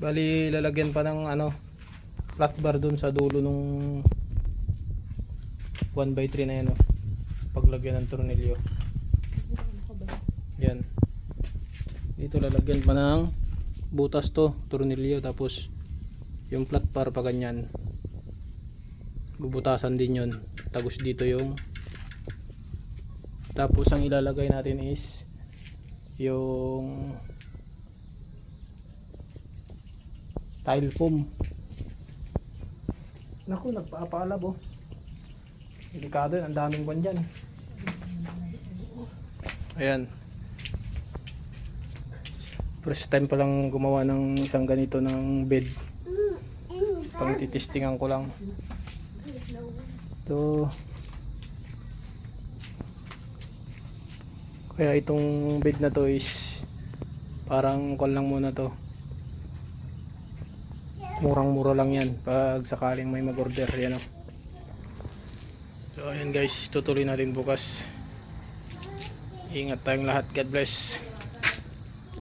Bali lalagyan pa ng ano, flat bar dun sa dulo nung 1x3 na yan, oh. Paglagyan ng tornilyo. Yan. Dito lalagyan pa ng butas to, tornilyo, tapos yung flat bar pa ganyan. Bubutasan din yun. Tapos dito yung, tapos ang ilalagay natin is yung tile foam. Naku, nagpapaalab, oh. Delikado yun, ang daming buwan dyan. Ayan. First time pa lang gumawa ng isang ganito ng bed. Pang titistingan ko lang. Ito. Kaya itong bed na to is parang call lang muna to. Murang-mura lang yan pag sakaling may mag-order yan, oh. So ayan guys, tutuloy natin bukas. Ingat tayong lahat. God bless.